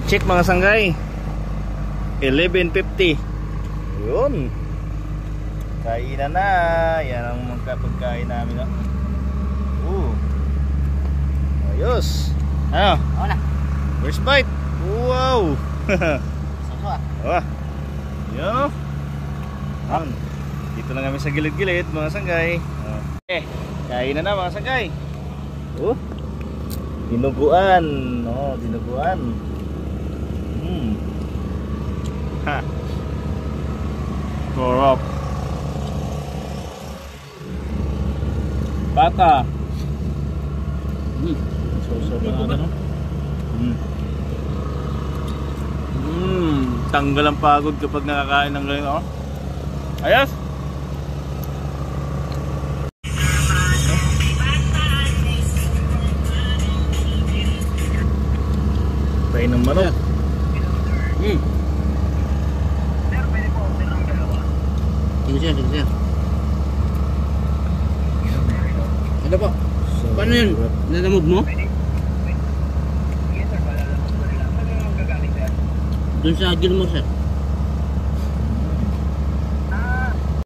Check mga sanggay, 11:50. Yun, kainan na. Yan ang mga pagkain namin, no? Ayos. Ano? Oo na. First bite. Wow. Saso ah. Yo. Dito lang kami sa gilid-gilid mga sanggay. Kainan na mga sanggay. Dinuguan. Dinuguan. Ha. Sarap. Bata. So ano? Tanggal ang pagod kapag nakakain ng ganyan, oh. Ayos. Tayo ng manok. Tingnan siya. Ano po? Paano yun? Nalamog mo? Doon sa Gilmore, sir.